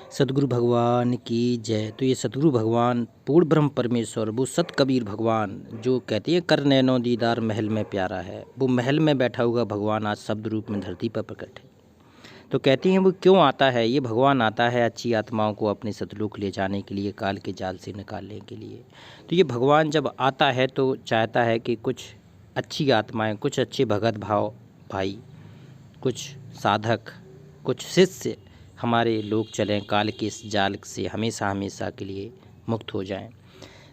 सतगुरु भगवान की जय। तो ये सतगुरु भगवान पूर्ण ब्रह्म परमेश्वर वो सत कबीर भगवान जो कहते हैं कर नैनो दीदार महल में प्यारा है, वो महल में बैठा हुआ भगवान आज शब्द रूप में धरती पर प्रकट है। तो कहते हैं वो क्यों आता है, ये भगवान आता है अच्छी आत्माओं को अपने सतलोक ले जाने के लिए, काल के जाल से निकालने के लिए। तो ये भगवान जब आता है तो चाहता है कि कुछ अच्छी आत्माएँ, कुछ अच्छे भगत भाव भाई, कुछ साधक, कुछ शिष्य हमारे लोग चलें, काल के इस जाल से हमेशा हमेशा के लिए मुक्त हो जाएं।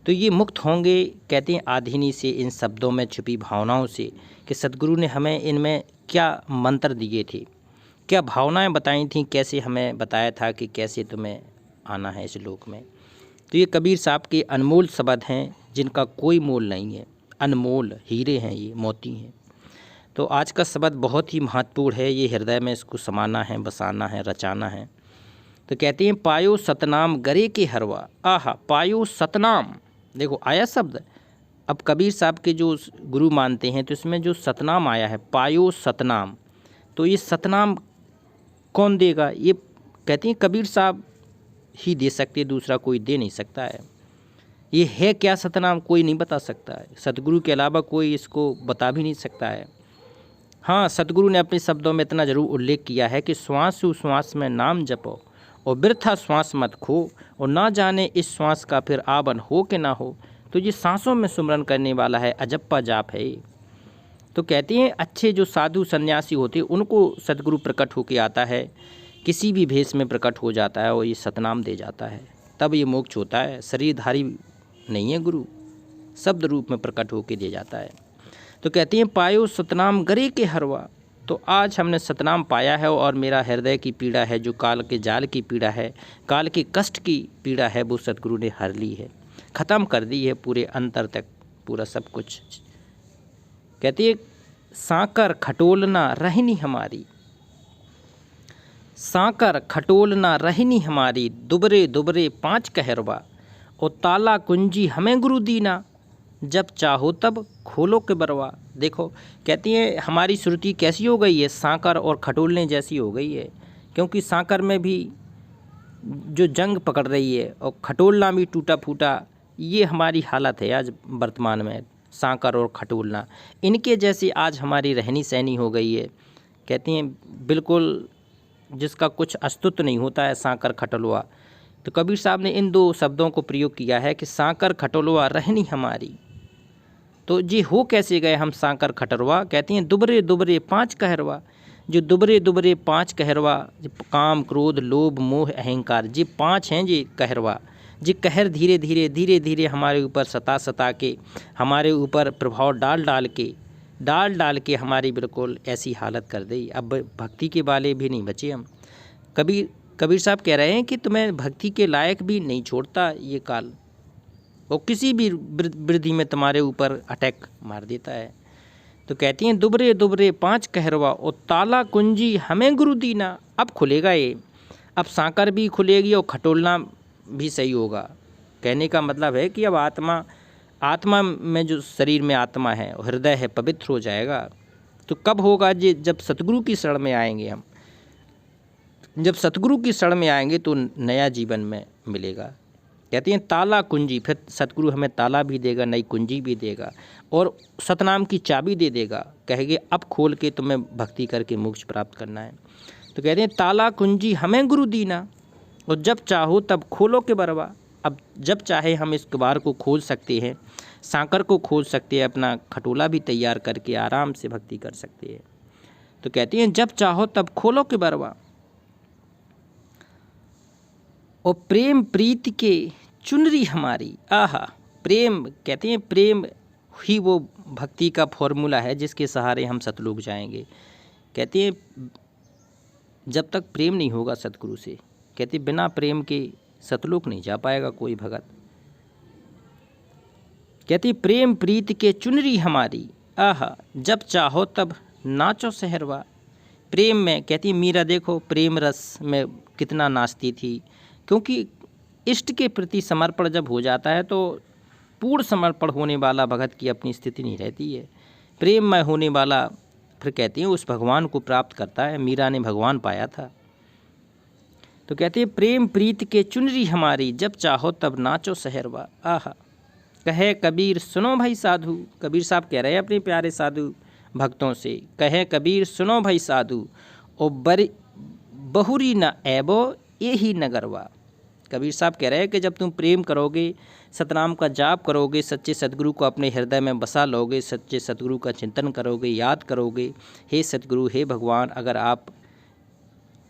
तो ये मुक्त होंगे कहते हैं आधीनी से, इन शब्दों में छुपी भावनाओं से, कि सतगुरु ने हमें इनमें क्या मंत्र दिए थे, क्या भावनाएं बताई थीं, कैसे हमें बताया था कि कैसे तुम्हें आना है इस लोक में। तो ये कबीर साहब के अनमोल शब्द हैं जिनका कोई मोल नहीं है, अनमोल हीरे हैं, ये मोती हैं। तो आज का शब्द बहुत ही महत्वपूर्ण है, ये हृदय में इसको समाना है, बसाना है, रचाना है। तो कहते हैं पायो सतनाम गरे के हरवा, आहा पायो सतनाम, देखो आया शब्द। अब कबीर साहब के जो गुरु मानते हैं तो इसमें जो सतनाम आया है, पायो सतनाम, तो ये सतनाम कौन देगा? ये कहते हैं कबीर साहब ही दे सकते, दूसरा कोई दे नहीं सकता है। ये है क्या सतनाम, कोई नहीं बता सकता है, सतगुरु के अलावा कोई इसको बता भी नहीं सकता है। हाँ, सतगुरु ने अपने शब्दों में इतना जरूर उल्लेख किया है कि श्वास श्वास में नाम जपो और वृथा श्वास मत खो, और ना जाने इस श्वास का फिर आवन हो कि ना हो। तो ये सांसों में सुमरन करने वाला है, अजप्पा जाप है। तो कहते हैं अच्छे जो साधु सन्यासी होते हैं उनको सतगुरु प्रकट होके आता है, किसी भी भेष में प्रकट हो जाता है और ये सतनाम दे जाता है, तब ये मोक्ष होता है। शरीरधारी नहीं है गुरु, शब्द रूप में प्रकट होके दे जाता है। तो कहते हैं पायो सतनाम गरे के हरवा, तो आज हमने सतनाम पाया है और मेरा हृदय की पीड़ा है, जो काल के जाल की पीड़ा है, काल के कष्ट की पीड़ा है, वो सतगुरु ने हर ली है, ख़त्म कर दी है पूरे अंतर तक, पूरा सब कुछ। कहती है साकर खटोलना रहनी हमारी, साकर खटोलना रहनी हमारी, दुबरे दुबरे पाँच कहरवा, और ताला कुंजी हमें गुरु दीना, जब चाहो तब खोलो के बरवा। देखो कहती है हमारी श्रुति कैसी हो गई है, सांकर और खटोलने जैसी हो गई है, क्योंकि सांकर में भी जो जंग पकड़ रही है और खटोलना भी टूटा फूटा, ये हमारी हालत है आज वर्तमान में। सांकर और खटोलना इनके जैसी आज हमारी रहनी सहनी हो गई है। कहती हैं बिल्कुल जिसका कुछ अस्तित्व नहीं होता है, सांकर खटोलवा। तो कबीर साहब ने इन दो शब्दों को प्रयोग किया है कि सांकर खटोलवा रहनी हमारी। तो जी हो कैसे गए हम सांकर खटरवा? कहती हैं दुबरे दुबरे पाँच कहरवा, जो दुबरे दुबरे पाँच कहरवा, काम क्रोध लोभ मोह अहंकार, जी पाँच हैं जी कहरवा, जी कहर धीरे धीरे धीरे धीरे हमारे ऊपर सता सता के, हमारे ऊपर प्रभाव डाल डाल के हमारी बिल्कुल ऐसी हालत कर दी। अब भक्ति के वाले भी नहीं बचे हम। कबीर साहब कह रहे हैं कि तुम्हें भक्ति के लायक भी नहीं छोड़ता ये काल, वो किसी भी वृद्धि में तुम्हारे ऊपर अटैक मार देता है। तो कहती हैं दुबरे दुबरे पाँच कहरवा, और ताला कुंजी हमें गुरु दीना, अब खुलेगा ये, अब सांकर भी खुलेगी और खटोलना भी सही होगा। कहने का मतलब है कि अब आत्मा में जो शरीर में आत्मा है, हृदय है, पवित्र हो जाएगा। तो कब होगा जी? जब सतगुरु की शरण में आएंगे हम, जब सतगुरु की शरण में आएंगे तो नया जीवन में मिलेगा। कहती हैं ताला कुंजी, फिर सतगुरु हमें ताला भी देगा, नई कुंजी भी देगा और सतनाम की चाबी दे देगा, कहेंगे अब खोल के तुम्हें भक्ति करके मोक्ष प्राप्त करना है। तो कहते हैं ताला कुंजी हमें गुरु दीना, और जब चाहो तब खोलो के बरवा। अब जब चाहे हम इस कबार को खोल सकते हैं, सांकर को खोल सकते हैं, अपना खटोला भी तैयार करके आराम से भक्ति कर सकते हैं। तो कहती हैं जब चाहो तब खोलो के बरवा, और प्रेम प्रीति के चुनरी हमारी, आहा प्रेम, कहते हैं प्रेम ही वो भक्ति का फॉर्मूला है जिसके सहारे हम सतलोक जाएंगे। कहते हैं जब तक प्रेम नहीं होगा सतगुरु से, कहते बिना प्रेम के सतलोक नहीं जा पाएगा कोई भगत। कहती प्रेम प्रीति के चुनरी हमारी, आहा जब चाहो तब नाचो सहरवा। प्रेम में कहती मीरा देखो प्रेम रस में कितना नाचती थी, क्योंकि इष्ट के प्रति समर्पण जब हो जाता है तो पूर्ण समर्पण होने वाला भगत की अपनी स्थिति नहीं रहती है। प्रेममय होने वाला फिर कहती हैं उस भगवान को प्राप्त करता है। मीरा ने भगवान पाया था। तो कहते हैं प्रेम प्रीत के चुनरी हमारी, जब चाहो तब नाचो सहरवा। आहा। कहे कबीर सुनो भाई साधु, कबीर साहब कह रहे हैं अपने प्यारे साधु भक्तों से, कहे कबीर सुनो भाई साधु, ओ बरी बहुरी न ऐबो यही नगरवा। कबीर साहब कह रहे हैं कि जब तुम प्रेम करोगे, सतनाम का जाप करोगे, सच्चे सतगुरु को अपने हृदय में बसा लोगे, सच्चे सतगुरु का चिंतन करोगे, याद करोगे, हे सतगुरु हे भगवान,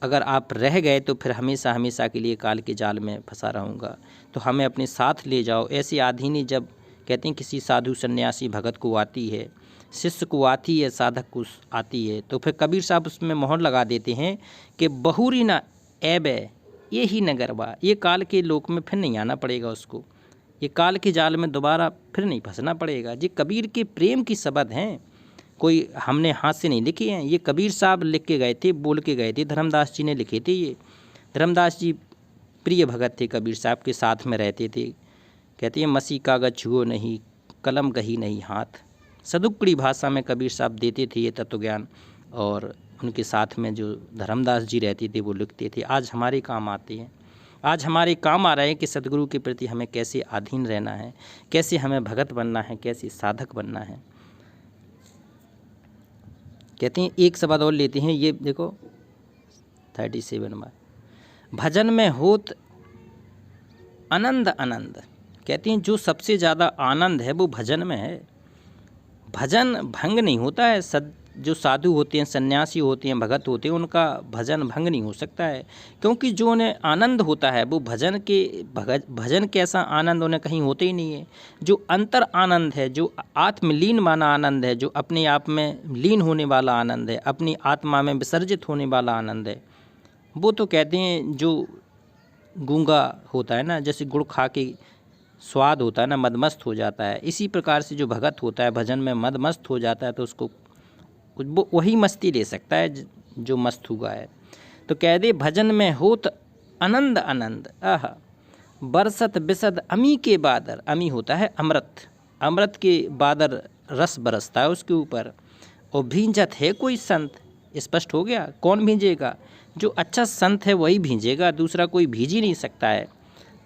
अगर आप रह गए तो फिर हमेशा हमेशा के लिए काल के जाल में फंसा रहूँगा, तो हमें अपने साथ ले जाओ। ऐसी आधीनी जब कहते हैं किसी साधु सन्यासी भगत को आती है, शिष्य को आती है, साधक को आती है, तो फिर कबीर साहब उसमें मोहर लगा देते हैं कि बहुरी ना ऐबे ये ही नगरवा। ये काल के लोक में फिर नहीं आना पड़ेगा उसको, ये काल के जाल में दोबारा फिर नहीं फंसना पड़ेगा। ये कबीर के प्रेम की शब्द हैं, कोई हमने हाथ से नहीं लिखे हैं, ये कबीर साहब लिख के गए थे, बोल के गए थे, धर्मदास जी ने लिखे थे। ये धर्मदास जी प्रिय भगत थे, कबीर साहब के साथ में रहते थे। कहते हैं मसी कागज छुओ नहीं, कलम गही नहीं हाथ। सदुक्कड़ी भाषा में कबीर साहब देते थे ये तत्व ज्ञान, और उनके साथ में जो धर्मदास जी रहते थे वो लिखते थे। आज हमारे काम आते हैं, आज हमारे काम आ रहे हैं कि सदगुरु के प्रति हमें कैसे अधीन रहना है, कैसे हमें भगत बनना है, कैसे साधक बनना है। कहते हैं एक शब्द और लेते हैं, ये देखो 37 में, भजन में होत आनंद आनंद। कहते हैं जो सबसे ज़्यादा आनंद है वो भजन में है। भजन भंग नहीं होता है, जो साधु होते हैं, सन्यासी होते हैं, भगत होते हैं, उनका भजन भंग नहीं हो सकता है, क्योंकि जो उन्हें आनंद होता है वो भजन कैसा आनंद उन्हें कहीं होते ही नहीं है। जो अंतर आनंद है, जो आत्मलीन माना आनंद है, जो अपने आप में लीन होने वाला आनंद है, अपनी आत्मा में विसर्जित होने वाला आनंद है, वो तो कहते हैं जो गूंगा होता है ना, जैसे गुड़ खा के स्वाद होता है ना, मदमस्त हो जाता है, इसी प्रकार से जो भगत होता है भजन में मदमस्त हो जाता है, तो उसको वो वही मस्ती ले सकता है जो मस्त हुआ है। तो कह दे भजन में होत आनंद आनंद, आहा बरसत बिसद अमी के बादर। अमी होता है अमृत, अमृत के बादर रस बरसता है उसके ऊपर। और भींजत है कोई संत, स्पष्ट हो गया, कौन भींजेगा? जो अच्छा संत है वही भींजेगा, दूसरा कोई भीज ही नहीं सकता है।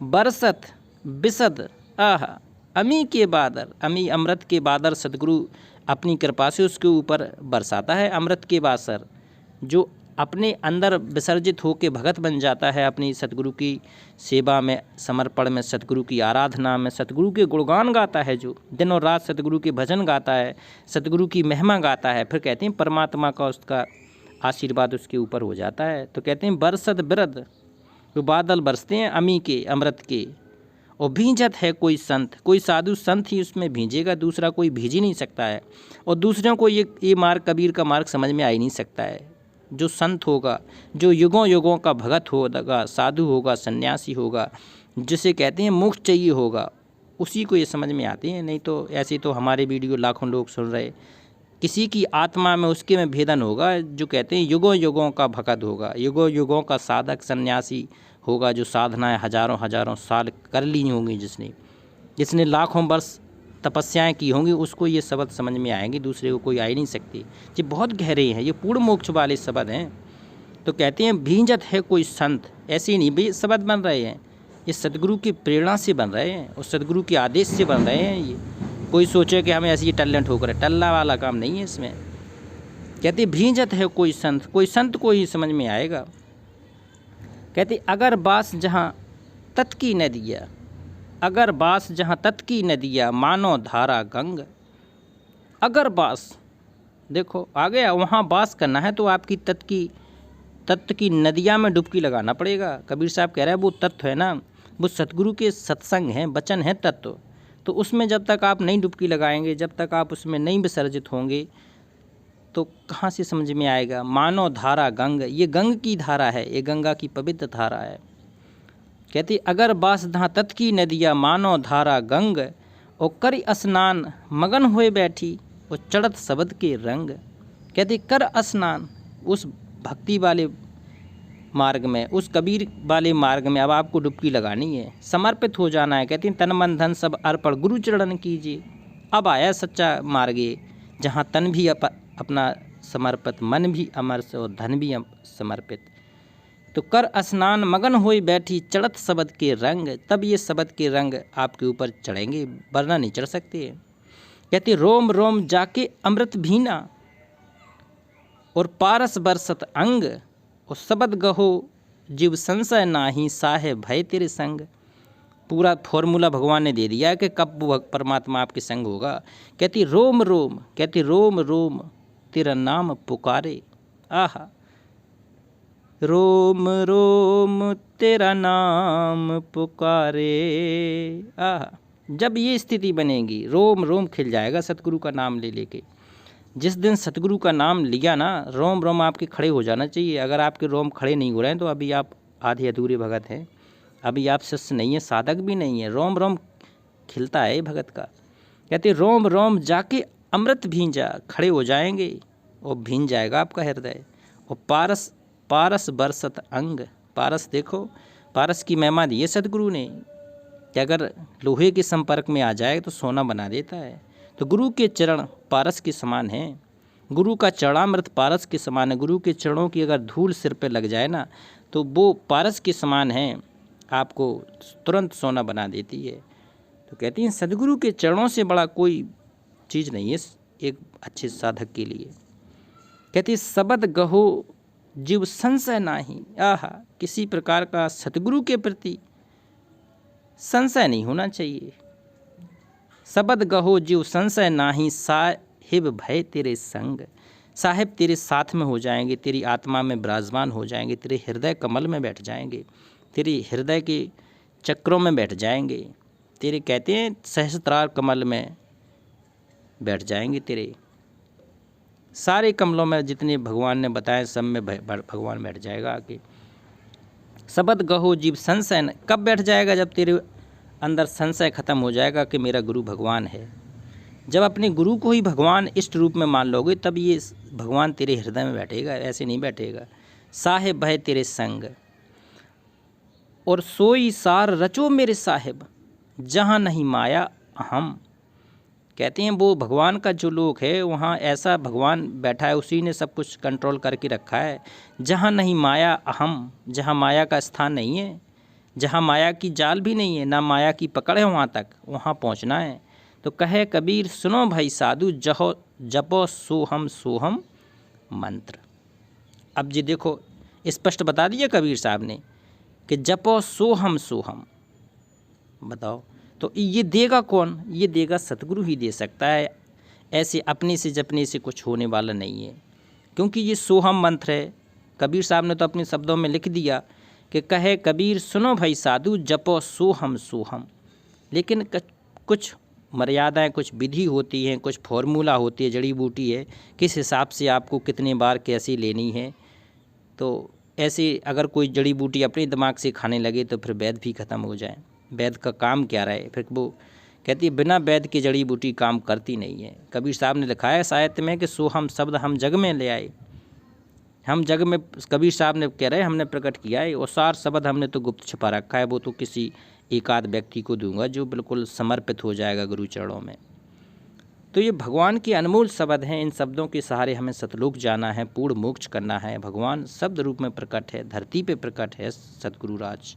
बरसत बिसद, आहा अमी के बादर, अमी अमृत के बादर सदगुरु अपनी कृपा से उसके ऊपर बरसाता है अमृत के बासर। जो अपने अंदर विसर्जित होकर भगत बन जाता है, अपनी सतगुरु की सेवा में, समर्पण में, सतगुरु की आराधना में, सतगुरु के गुणगान गाता है, जो दिन और रात सतगुरु के भजन गाता है, सतगुरु की महिमा गाता है, फिर कहते हैं परमात्मा का उसका आशीर्वाद उसके ऊपर हो जाता है। तो कहते हैं बरसत बिरद, जो बादल बरसते हैं अमी के, अमृत के। और भींजत है कोई संत, कोई साधु संत ही उसमें भींजेगा, दूसरा कोई भीज ही नहीं सकता है। और दूसरों को ये मार्ग, कबीर का मार्ग समझ में आ ही नहीं सकता है। जो संत होगा, जो युगों युगों का भगत होगा, साधु होगा, सन्यासी होगा, जिसे कहते हैं मोक्ष चाहिए होगा, उसी को ये समझ में आती है। नहीं तो ऐसे तो हमारे वीडियो लाखों लोग सुन रहे, किसी की आत्मा में उसके में भेदन होगा। जो कहते हैं युगों युगों का भगत होगा, युगों युगों का साधक सन्यासी होगा, जो साधनाएं हजारों हजारों साल कर ली होंगी, जिसने लाखों वर्ष तपस्याएं की होंगी, उसको ये शब्द समझ में आएंगे, दूसरे को कोई आ ही नहीं सकती। ये बहुत गहरे हैं, ये पूर्ण मोक्ष वाले शब्द हैं। तो कहते हैं भींजत है कोई संत, ऐसे ही नहीं भाई शब्द बन रहे हैं, ये सदगुरु की प्रेरणा से बन रहे हैं और सदगुरु के आदेश से बन रहे हैं। ये कोई सोचे कि हमें ऐसी टैलेंट होकर, टल्ला वाला काम नहीं है इसमें। कहते भींजत है कोई संत को ही समझ में आएगा। कहते अगर बास जहाँ तत की नदिया, अगर बास जहाँ तत की नदिया, मानो धारा गंग। अगर बास, देखो आ गया, वहाँ बास करना है तो आपकी तत्व की नदिया में डुबकी लगाना पड़ेगा। कबीर साहब कह रहे हैं वो तत्व है ना, वो सतगुरु के सत्संग हैं, वचन है, तत्व। तो उसमें जब तक आप नहीं डुबकी लगाएंगे, जब तक आप उसमें नहीं विसर्जित होंगे, तो कहाँ से समझ में आएगा। मानो धारा गंग, ये गंग की धारा है, ये गंगा की पवित्र धारा है। कहती अगर बास जहाँ तत की नदिया, मानो धारा गंग, और कर स्नान मगन हुए बैठी, और चढ़त शब्द के रंग। कहती कर स्नान, उस भक्ति वाले मार्ग में, उस कबीर वाले मार्ग में अब आपको डुबकी लगानी है, समर्पित हो जाना है। कहती तन मन धन सब अर्पण गुरु चरण कीजिए। अब आया सच्चा मार्ग, जहाँ तन भी अपना समर्पित, मन भी अमर से और धन भी समर्पित। तो कर स्नान मगन होई बैठी चढ़त शब्द के रंग, तब ये शब्द के रंग आपके ऊपर चढ़ेंगे, वरना नहीं चढ़ सकते। कहती रोम रोम जाके अमृत भीना और पारस बरसत अंग, और शब्द गहो जीव संशय नाही साहे भय तेरे संग। पूरा फॉर्मूला भगवान ने दे दिया कि कब वो परमात्मा आपके संग होगा। कहती रोम रोम, कहती रोम रोम तेरा नाम पुकारे, आहा रोम रोम तेरा नाम पुकारे, आहा। जब ये स्थिति बनेगी रोम रोम खिल जाएगा सतगुरु का नाम ले लेके। जिस दिन सतगुरु का नाम लिया ना, रोम रोम आपके खड़े हो जाना चाहिए। अगर आपके रोम खड़े नहीं हो रहे हैं तो अभी आप आधे अधूरे भगत हैं, अभी आप शिष्य नहीं है, साधक भी नहीं है। रोम रोम खिलता है भगत का। कहते रोम रोम जाके अमृत भींजा, खड़े हो जाएंगे और भींज जाएगा आपका हृदय। और पारस पारस बरसत अंग, पारस देखो, पारस की महिमा दी है सतगुरु ने कि अगर लोहे के संपर्क में आ जाए तो सोना बना देता है। तो गुरु के चरण पारस के समान हैं, गुरु का चरणामृत पारस के समान है। गुरु के चरणों की अगर धूल सिर पे लग जाए ना तो वो पारस के समान है, आपको तुरंत सोना बना देती है। तो कहती हैं सदगुरु के चरणों से बड़ा कोई चीज़ नहीं है एक अच्छे साधक के लिए। कहती शब्द गहो जीव संशय नाही, आहा किसी प्रकार का सतगुरु के प्रति संशय नहीं होना चाहिए। शब्द गहो जीव संशय नाही साहिब भय तेरे संग, साहिब तेरे साथ में हो जाएंगे, तेरी आत्मा में विराजमान हो जाएंगे, तेरे हृदय कमल में बैठ जाएंगे, तेरे हृदय के चक्रों में बैठ जाएंगे, तेरे कहते हैं सहस्त्रार कमल में बैठ जाएंगे। तेरे सारे कमलों में जितने भगवान ने बताए सब में भगवान बैठ जाएगा आके। शब्द गहो जीव संशय, कब बैठ जाएगा? जब तेरे अंदर संशय खत्म हो जाएगा कि मेरा गुरु भगवान है। जब अपने गुरु को ही भगवान इष्ट रूप में मान लोगे तब ये भगवान तेरे हृदय में बैठेगा, ऐसे नहीं बैठेगा। साहिब भय तेरे संग और सोई सार रचो मेरे साहिब, जहाँ नहीं माया अहम। कहते हैं वो भगवान का जो लोक है वहाँ ऐसा भगवान बैठा है, उसी ने सब कुछ कंट्रोल करके रखा है। जहाँ नहीं माया अहम, जहाँ माया का स्थान नहीं है, जहाँ माया की जाल भी नहीं है, ना माया की पकड़ है, वहाँ पहुँचना है। तो कहे कबीर सुनो भाई साधु, जहो जपो सोहम सोहम मंत्र। अब जी देखो स्पष्ट बता दिया कबीर साहब ने कि जपो सोहम सोहम। बताओ तो ये देगा कौन? ये देगा सतगुरु ही दे सकता है, ऐसे अपने से जपने से कुछ होने वाला नहीं है। क्योंकि ये सोहम मंत्र है। कबीर साहब ने तो अपने शब्दों में लिख दिया कि कहे कबीर सुनो भाई साधु, जपो सोहम सोहम। लेकिन कुछ मर्यादाएं, कुछ विधि होती हैं, कुछ फॉर्मूला होती है, जड़ी बूटी है, किस हिसाब से आपको कितने बार कैसे लेनी है। तो ऐसे अगर कोई जड़ी बूटी अपने दिमाग से खाने लगे तो फिर वैद्य भी ख़त्म हो जाए। वैद्य का काम क्या रहे? फिर वो कहती है बिना वैद्य की जड़ी बूटी काम करती नहीं है। कबीर साहब ने लिखा है साहित्य में कि सोहम शब्द हम जग में ले आए। हम जग में, कबीर साहब ने कह रहे हमने प्रकट किया है, और सार शब्द हमने तो गुप्त छिपा रखा है, वो तो किसी एकाध व्यक्ति को दूंगा जो बिल्कुल समर्पित हो जाएगा गुरु चरणों में। तो ये भगवान के अनमोल शब्द हैं। इन शब्दों के सहारे हमें सतलोक जाना है, पूर्ण मोक्ष करना है। भगवान शब्द रूप में प्रकट है, धरती पे प्रकट है सतगुरु राज।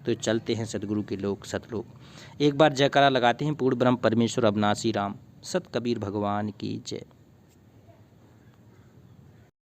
तो चलते हैं सतगुरु के लोक सतलोक। एक बार जयकारा लगाते हैं पूर्ण ब्रह्म परमेश्वर अविनाशी राम सत कबीर भगवान की जय।